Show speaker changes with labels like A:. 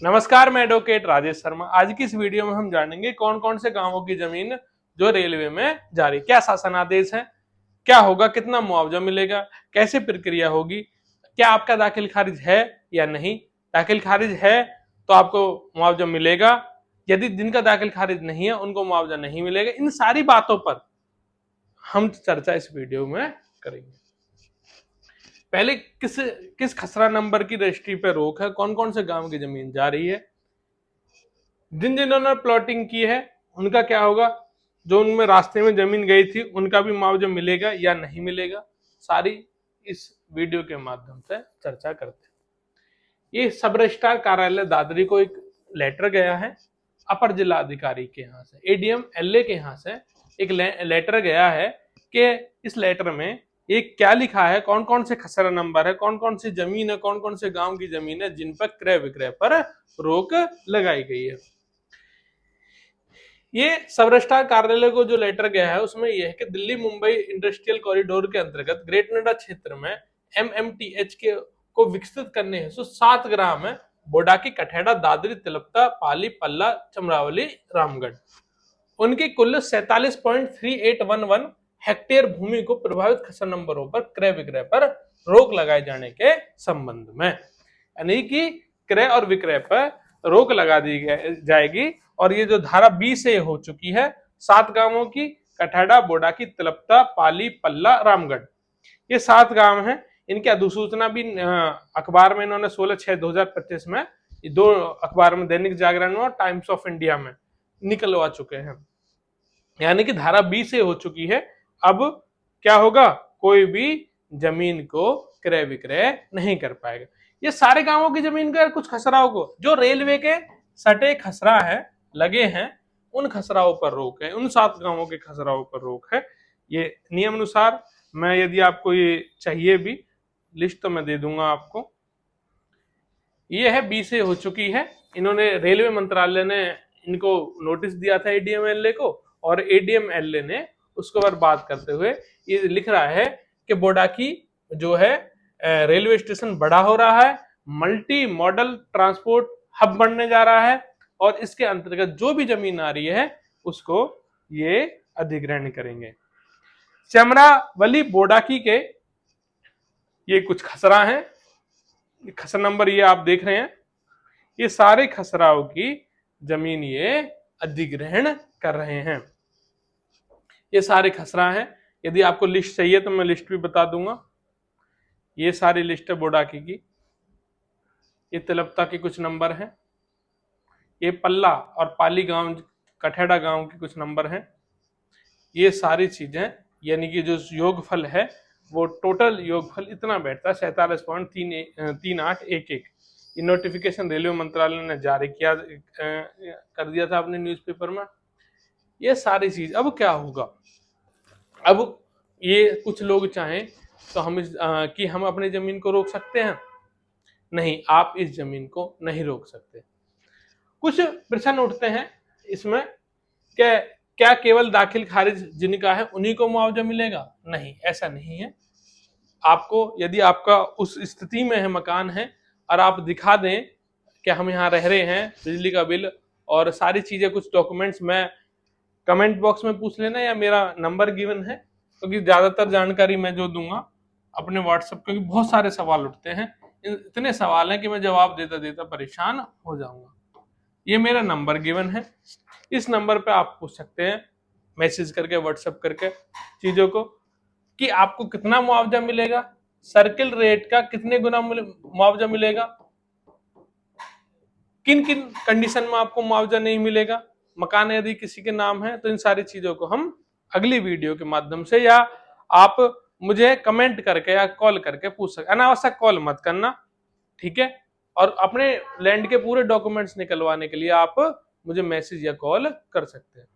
A: नमस्कार, मैं एडवोकेट राजेश शर्मा। आज की इस वीडियो में हम जानेंगे कौन कौन से गांवों की जमीन जो रेलवे में जारी, क्या शासन आदेश है, क्या होगा, कितना मुआवजा मिलेगा, कैसे प्रक्रिया होगी, क्या आपका दाखिल खारिज है या नहीं, दाखिल खारिज है तो आपको मुआवजा मिलेगा, यदि जिनका दाखिल खारिज नहीं है उनको मुआवजा नहीं मिलेगा। इन सारी बातों पर हम चर्चा इस वीडियो में करेंगे। पहले किस किस खसरा नंबर की रजिस्ट्री पे रोक है, कौन कौन से गांव की जमीन जा रही है, जिन्होंने प्लॉटिंग की है उनका क्या होगा, जो उनमें रास्ते में जमीन गई थी उनका भी मुआवजा मिलेगा या नहीं मिलेगा, सारी इस वीडियो के माध्यम से चर्चा करते हैं। ये सब रजिस्ट्रार कार्यालय दादरी को एक लेटर गया है अपर जिला अधिकारी के यहाँ से, एडीएम एलए के यहाँ से एक लेटर गया है कि इस लेटर में ये क्या लिखा है, कौन कौन से खसरा नंबर है, कौन कौन सी जमीन है, कौन कौन से गांव की जमीन है जिन पर क्रय विक्रय पर रोक लगाई गई है। ये सब रजिस्ट्रार कार्यालय को जो लेटर गया है उसमें यह है कि दिल्ली मुंबई इंडस्ट्रियल कॉरिडोर के अंतर्गत ग्रेट नोएडा क्षेत्र में एमएमटीएच के को विकसित करने हेतु 7 ग्राम है बोडाकी, कठेड़ा, दादरी, तिलपता, पाली, पल्ला, चमरावली, रामगढ़, उनकी कुल 47.3811 हेक्टेयर भूमि को प्रभावित खसरा नंबरों पर क्रय विक्रय पर रोक लगाए जाने के संबंध में, यानी कि क्रय और विक्रय पर रोक लगा दी जाएगी। और ये जो धारा 20 से हो चुकी है 7 गांवों की, कठेड़ा, बोडाकी, तिलपता, पाली, पल्ला, रामगढ़, ये 7 गांव हैं। इनकी अधिसूचना भी अखबार में इन्होंने 16/6/2025 में 2 अखबार में, दैनिक जागरण और टाइम्स ऑफ इंडिया में निकलवा चुके हैं। यानी कि धारा 20 से हो चुकी है। अब क्या होगा, कोई भी जमीन को क्रय विक्रय नहीं कर पाएगा। ये सारे गांवों की जमीन का कुछ खसराओं को, जो रेलवे के सटे खसरा है लगे हैं, उन खसराओं पर रोक है, उन 7 गांवों के खसराओं पर रोक है। ये नियम अनुसार, मैं यदि आपको ये चाहिए भी लिस्ट तो मैं दे दूंगा आपको। ये है 20 से हो चुकी है। इन्होंने, रेलवे मंत्रालय ने इनको नोटिस दिया था एडीएमएलए को, और एडीएमएलए ने उसके बाद बात करते हुए ये लिख रहा है कि बोडाकी जो है रेलवे स्टेशन बड़ा हो रहा है, मल्टी मॉडल ट्रांसपोर्ट हब बनने जा रहा है, और इसके अंतर्गत जो भी जमीन आ रही है उसको ये अधिग्रहण करेंगे। चमरावली बोडाकी के ये कुछ खसरा हैं, खसरा नंबर ये आप देख रहे हैं, ये सारे खसराओं की जमीन ये अधिग्रहण कर रहे हैं। ये सारे खसरा हैं। यदि आपको लिस्ट चाहिए तो मैं लिस्ट भी बता दूंगा। ये सारी लिस्ट है बोडाकी की। ये तिलपता के कुछ नंबर हैं, ये पल्ला और पाली गांव, कठेड़ा गांव के कुछ नंबर हैं। ये सारी चीजें, यानी कि जो योगफल है वो टोटल योगफल इतना बैठता है 47.3811। ये नोटिफिकेशन रेलवे मंत्रालय ने जारी किया कर दिया था अपने न्यूज़पेपर में। ये सारी चीज, अब क्या होगा, अब ये कुछ लोग चाहें तो हम कि हम अपनी जमीन को रोक सकते हैं, नहीं, आप इस जमीन को नहीं रोक सकते। कुछ प्रश्न उठते हैं इसमें कि क्या केवल दाखिल खारिज जिनका है उन्हीं को मुआवजा मिलेगा? नहीं, ऐसा नहीं है। आपको, यदि आपका उस स्थिति में है, मकान है, और आप दिखा दें कि हम यहाँ रह रहे हैं, बिजली का बिल और सारी चीजें, कुछ डॉक्यूमेंट्स, में कमेंट बॉक्स में पूछ लेना या मेरा नंबर गिवन है, क्योंकि ज्यादातर जानकारी मैं जो दूंगा अपने व्हाट्सएप, क्योंकि बहुत सारे सवाल उठते हैं, इतने सवाल हैं कि मैं जवाब देता देता परेशान हो जाऊंगा। ये मेरा नंबर गिवन है, इस नंबर पे आप पूछ सकते हैं मैसेज करके, व्हाट्सएप करके चीजों को, कि आपको कितना मुआवजा मिलेगा, सर्किल रेट का कितने गुना मुआवजा मिलेगा, किन किन कंडीशन में आपको मुआवजा नहीं मिलेगा, मकान यदि किसी के नाम है, तो इन सारी चीजों को हम अगली वीडियो के माध्यम से, या आप मुझे कमेंट करके या कॉल करके पूछ सकते। अनावश्यक कॉल मत करना, ठीक है? और अपने लैंड के पूरे डॉक्यूमेंट्स निकलवाने के लिए आप मुझे मैसेज या कॉल कर सकते हैं।